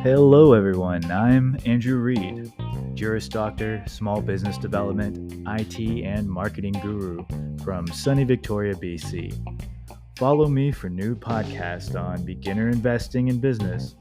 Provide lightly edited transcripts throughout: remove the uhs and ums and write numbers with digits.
Hello, everyone. I'm Andrew Reed, Juris Doctor, Small Business Development, IT, and Marketing Guru from sunny Victoria, BC. Follow me for new podcasts on beginner investing in business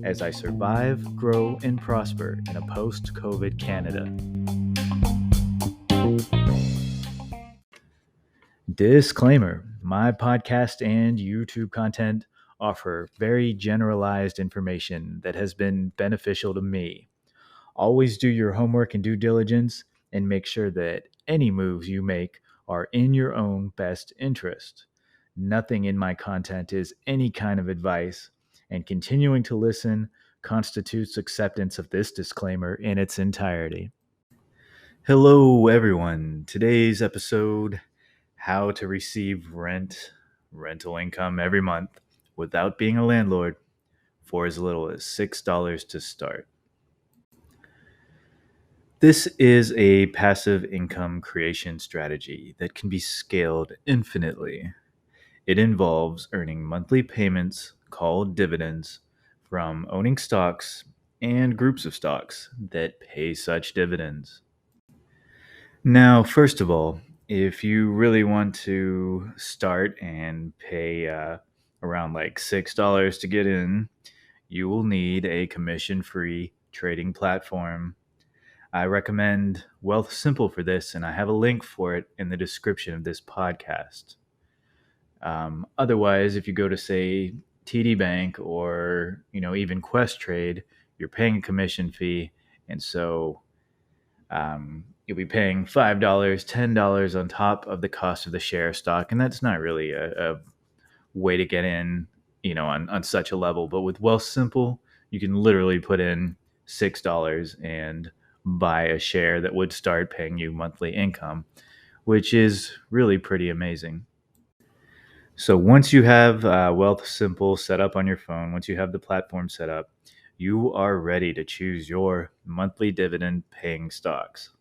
as I survive, grow, and prosper in a post-COVID Canada. Disclaimer: my podcast and YouTube content offer very generalized information that has been beneficial to me. Always do your homework and due diligence and make sure that any moves you make are in your own best interest. Nothing in my content is any kind of advice, and continuing to listen constitutes acceptance of this disclaimer in its entirety. Hello, everyone. Today's episode: how to receive rental income every month without being a landlord for as little as $6 to start. This is a passive income creation strategy that can be scaled infinitely. It involves earning monthly payments called dividends from owning stocks and groups of stocks that pay such dividends. Now, first of all, if you really want to start and pay around like $6 to get in, you will need a commission-free trading platform. I recommend Wealthsimple for this, and I have a link for it in the description of this podcast. Otherwise, if you go to, say, TD Bank or even Questrade, you're paying a commission fee, and so you'll be paying $5, $10 on top of the cost of the share stock, and that's not really a way to get in, on such a level. But with Wealthsimple, you can literally put in $6 and buy a share that would start paying you monthly income, which is really pretty amazing. So once you have Wealthsimple set up on your phone, once you have the platform set up, you are ready to choose your monthly dividend paying stocks.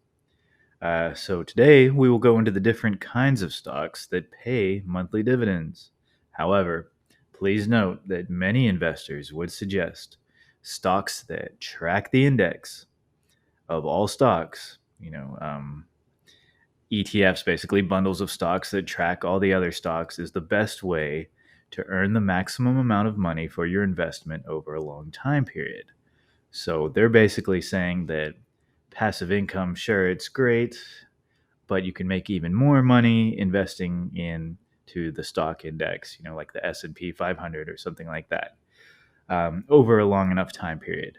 So today we will go into the different kinds of stocks that pay monthly dividends. However, please note that many investors would suggest stocks that track the index of all stocks, ETFs, basically bundles of stocks that track all the other stocks, is the best way to earn the maximum amount of money for your investment over a long time period. So they're basically saying that passive income, sure, it's great, but you can make even more money investing into the stock index, like the S&P 500 or something like that, over a long enough time period.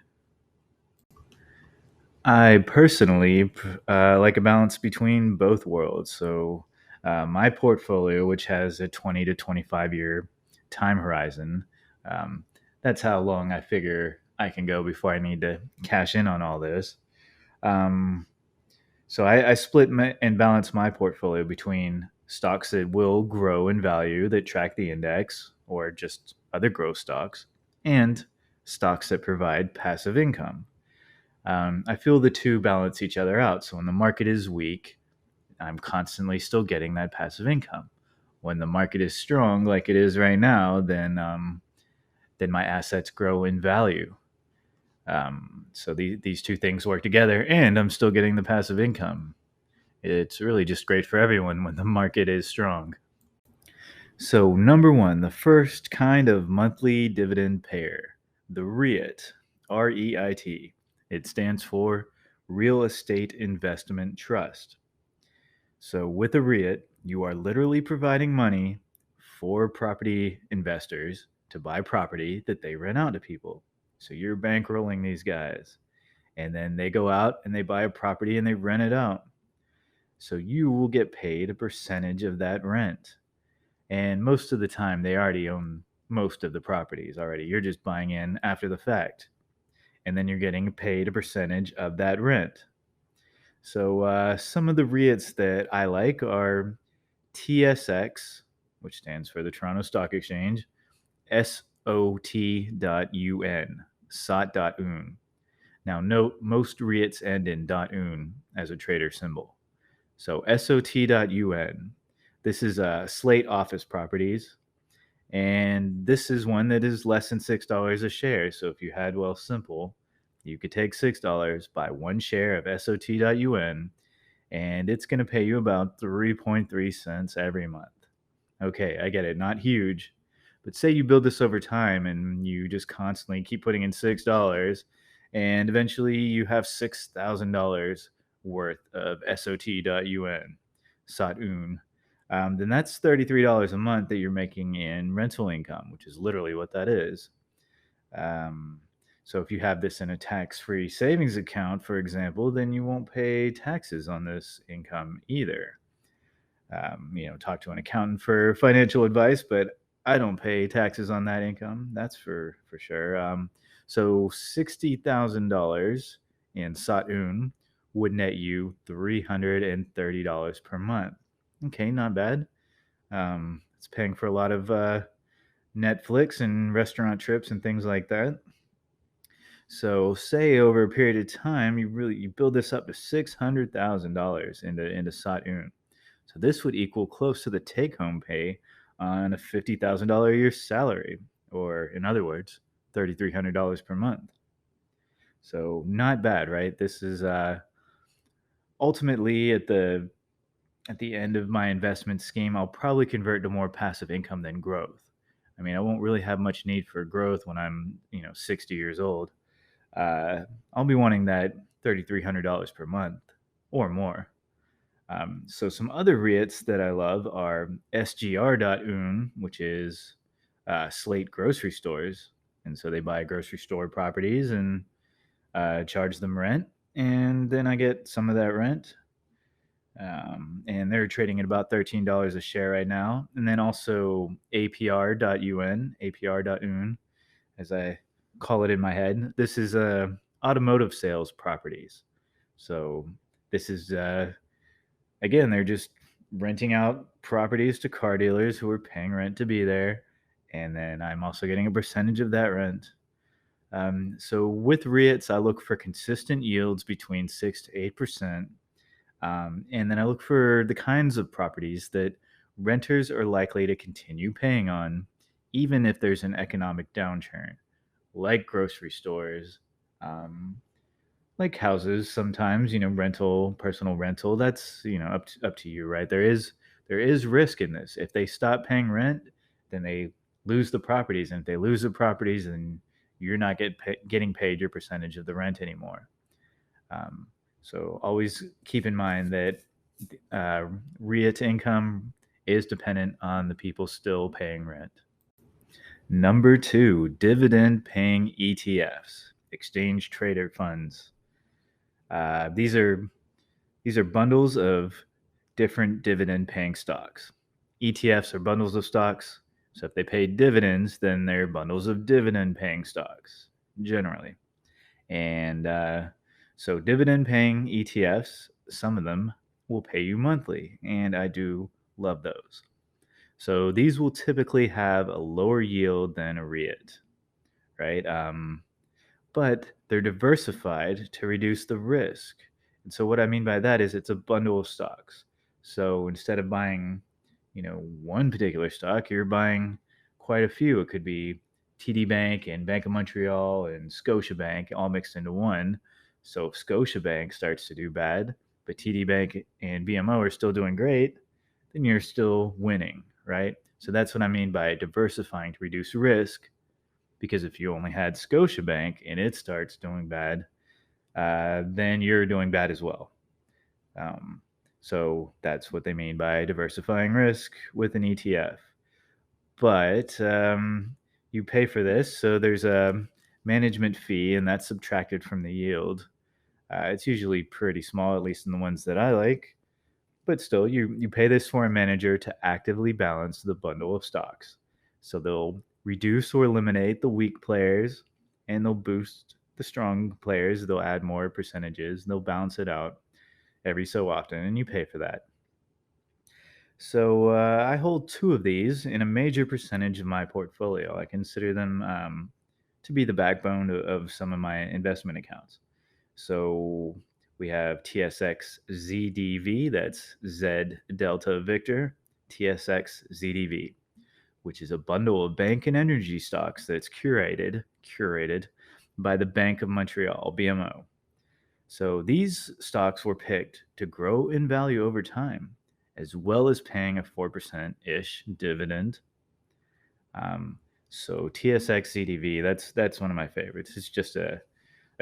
I personally like a balance between both worlds. So my portfolio, which has a 20 to 25 year time horizon, that's how long I figure I can go before I need to cash in on all this. So I split and balance my portfolio between stocks that will grow in value, that track the index, or just other growth stocks, and stocks that provide passive income. I feel the two balance each other out. So when the market is weak, I'm constantly still getting that passive income. When the market is strong, like it is right now, then my assets grow in value. So these two things work together, and I'm still getting the passive income. It's really just great for everyone when the market is strong. So number one, the first kind of monthly dividend payer, the REIT, REIT. It stands for Real Estate Investment Trust. So with a REIT, you are literally providing money for property investors to buy property that they rent out to people. So you're bankrolling these guys, and then they go out and they buy a property and they rent it out. So you will get paid a percentage of that rent. And most of the time, they already own most of the properties already. You're just buying in after the fact. And then you're getting paid a percentage of that rent. So some of the REITs that I like are TSX, which stands for the Toronto Stock Exchange, SOT.UN, SOT.UN. Now, note, most REITs end in .UN as a trader symbol. So SOT.UN, this is Slate Office Properties, And this is one that is less than $6 a share. So if you had Wealthsimple, you could take $6, buy one share of SOT.UN, and it's going to pay you about 3.3 cents every month. Okay, I get it, not huge, but say you build this over time and you just constantly keep putting in $6, and eventually you have $6,000 worth of SOT.UN, SOT.UN, then that's $33 a month that you're making in rental income, which is literally what that is. Um, so if you have this in a tax-free savings account, for example, then you won't pay taxes on this income either. Talk to an accountant for financial advice, but I don't pay taxes on that income. That's for sure. So $60,000 in SOT.UN would net you $330 per month. Okay, not bad. It's paying for a lot of Netflix and restaurant trips and things like that. So, say over a period of time, you build this up to $600,000 into SOT.UN. So this would equal close to the take-home pay on a $50,000 a year salary, or in other words, $3,300 per month. So not bad, right? This is ultimately at the end of my investment scheme, I'll probably convert to more passive income than growth. I mean, I won't really have much need for growth when I'm 60 years old. I'll be wanting that $3,300 per month or more. So some other REITs that I love are SGR.UN, which is Slate grocery stores. And so they buy grocery store properties and charge them rent. And then I get some of that rent. And they're trading at about $13 a share right now. And then also APR.UN, as I call it in my head. This is automotive sales properties. So this is again, they're just renting out properties to car dealers who are paying rent to be there. And then I'm also getting a percentage of that rent. So with REITs, I look for consistent yields between 6 to 8%. And then I look for the kinds of properties that renters are likely to continue paying on, even if there's an economic downturn, like grocery stores, um, like houses sometimes, personal rental, that's, up to you, right? There is risk in this. If they stop paying rent, then they lose the properties, and if they lose the properties, then you're not getting paid your percentage of the rent anymore. um, so always keep in mind that uh, REIT income is dependent on the people still paying rent. Number two, dividend paying ETFs, exchange traded funds. These are bundles of different dividend-paying stocks. ETFs are bundles of stocks, so if they pay dividends, then they're bundles of dividend-paying stocks, generally. And so dividend-paying ETFs, some of them will pay you monthly, and I do love those. So these will typically have a lower yield than a REIT, right? But they're diversified to reduce the risk. And so what I mean by that is it's a bundle of stocks. So instead of buying, one particular stock, you're buying quite a few. It could be TD Bank and Bank of Montreal and Scotiabank all mixed into one. So if Scotiabank starts to do bad, but TD Bank and BMO are still doing great, then you're still winning, right? So that's what I mean by diversifying to reduce risk, because if you only had Scotiabank and it starts doing bad, then you're doing bad as well. So that's what they mean by diversifying risk with an ETF. But you pay for this, so there's a management fee, and that's subtracted from the yield. It's usually pretty small, at least in the ones that I like. But still, you pay this for a manager to actively balance the bundle of stocks. So they'll reduce or eliminate the weak players, and they'll boost the strong players. They'll add more percentages. They'll balance it out every so often, and you pay for that. So I hold two of these in a major percentage of my portfolio. I consider them to be the backbone of some of my investment accounts. So we have TSX ZDV, that's Z Delta Victor, TSX ZDV. which is a bundle of bank and energy stocks that's curated by the Bank of Montreal, BMO. So these stocks were picked to grow in value over time, as well as paying a 4% ish dividend. So TSX Div, that's one of my favorites. It's just a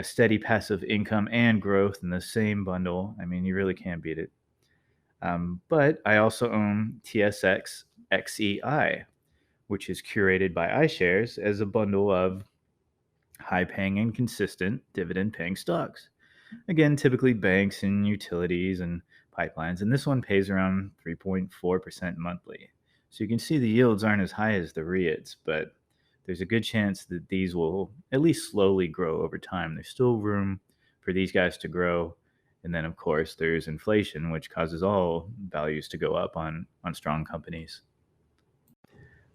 steady passive income and growth in the same bundle. I mean, you really can't beat it. But I also own TSX XEI, which is curated by iShares as a bundle of high paying and consistent dividend paying stocks. Again, typically banks and utilities and pipelines. And this one pays around 3.4% monthly. So you can see the yields aren't as high as the REITs, but there's a good chance that these will at least slowly grow over time. There's still room for these guys to grow. And then, of course, there's inflation, which causes all values to go up on strong companies.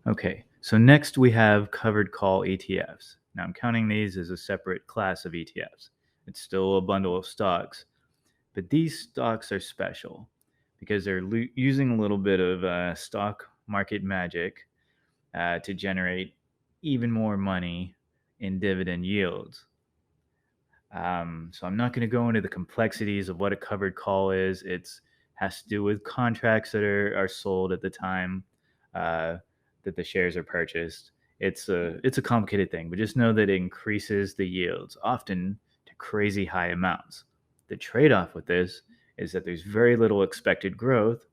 Okay, so next we have covered call ETFs. Now I'm counting these as a separate class of ETFs. It's still a bundle of stocks, but these stocks are special because they're using a little bit of stock market magic to generate even more money in dividend yields. So I'm not going to go into the complexities of what a covered call is. It has to do with contracts that are sold at the time uh, that the shares are purchased. It's a complicated thing, but just know that it increases the yields, often to crazy high amounts. The trade-off with this is that there's very little expected growth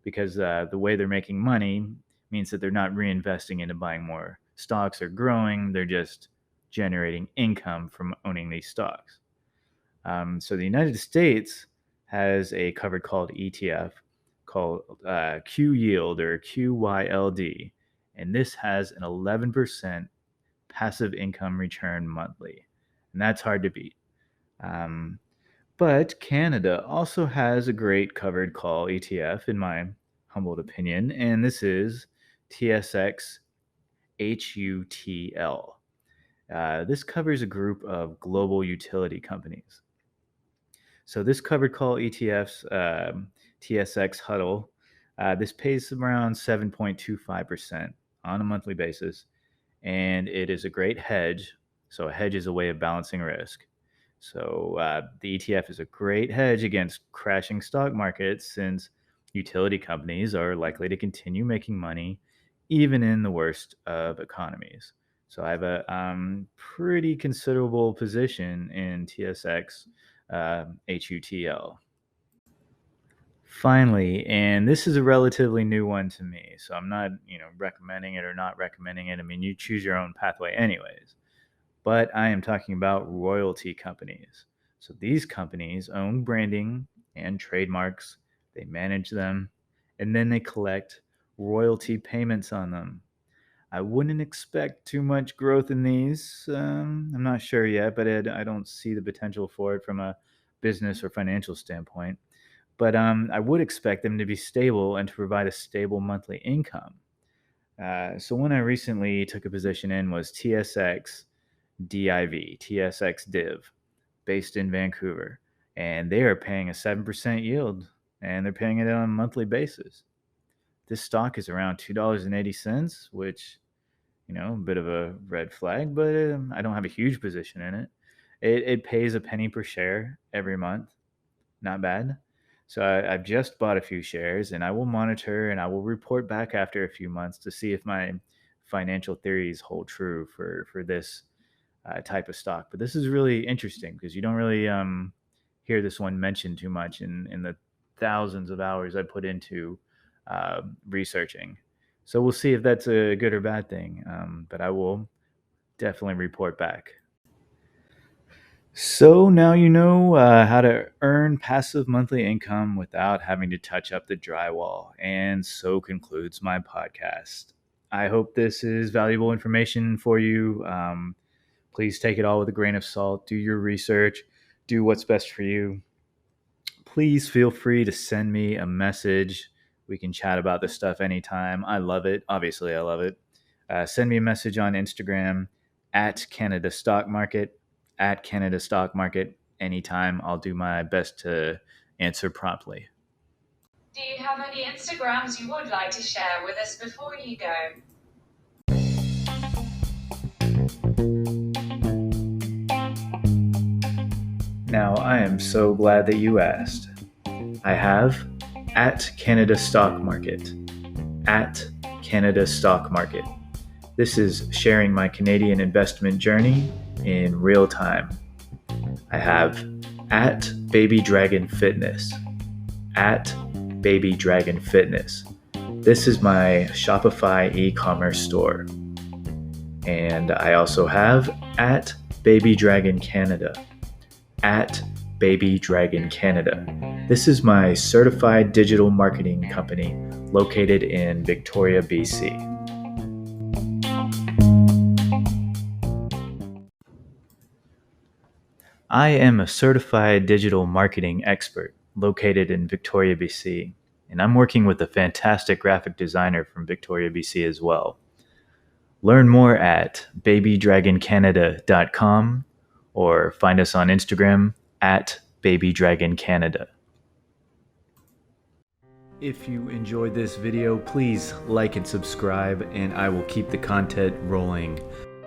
because the way they're making money means that they're not reinvesting into buying more stocks or growing. They're just generating income from owning these stocks. So the United States has a covered called ETF called Q Yield or QYLD, and this has an 11% passive income return monthly, and that's hard to beat. Um, but Canada also has a great covered call ETF, in my humbled opinion, and this is TSX HUTL. This covers a group of global utility companies. So this covered call ETFs, TSX Huddle, this pays around 7.25% on a monthly basis, and it is a great hedge. So a hedge is a way of balancing risk. So the ETF is a great hedge against crashing stock markets since utility companies are likely to continue making money even in the worst of economies. So I have a pretty considerable position in TSX HUTL. Finally, and this is a relatively new one to me, so I'm not, recommending it or not recommending it. I mean, you choose your own pathway anyways. But I am talking about royalty companies. So these companies own branding and trademarks, they manage them, and then they collect royalty payments on them. I wouldn't expect too much growth in these. I'm not sure yet, but I don't see the potential for it from a business or financial standpoint. But I would expect them to be stable and to provide a stable monthly income. So one I recently took a position in was TSX TSX Div, based in Vancouver, and they are paying a 7% yield, and they're paying it on a monthly basis. This stock is around $2.80, which, a bit of a red flag, but I don't have a huge position in it. It pays a penny per share every month. Not bad. So I've just bought a few shares, and I will monitor and I will report back after a few months to see if my financial theories hold true for this type of stock. But this is really interesting because you don't really hear this one mentioned too much in the thousands of hours I put into researching. So we'll see if that's a good or bad thing. But I will definitely report back. So now you know how to earn passive monthly income without having to touch up the drywall. And so concludes my podcast. I hope this is valuable information for you. Please take it all with a grain of salt. Do your research. Do what's best for you. Please feel free to send me a message. We can chat about this stuff anytime. I love it. Obviously, I love it. Send me a message on Instagram at Canada Stock Market, at Canada Stock Market anytime. I'll do my best to answer promptly. Do you have any Instagrams you would like to share with us before you go? Now, I am so glad that you asked. I have at Canada Stock Market. At Canada Stock Market. This is sharing my Canadian investment journey in real time. I have at Baby Dragon Fitness. At Baby Dragon Fitness. This is my Shopify e-commerce store. And I also have at Baby Dragon Canada. At Baby Dragon Canada. This is my certified digital marketing company located in Victoria, BC. I am a certified digital marketing expert located in Victoria, BC, and I'm working with a fantastic graphic designer from Victoria, BC as well. Learn more at babydragoncanada.com or find us on Instagram at babydragoncanada. If you enjoyed this video, please like and subscribe, and I will keep the content rolling.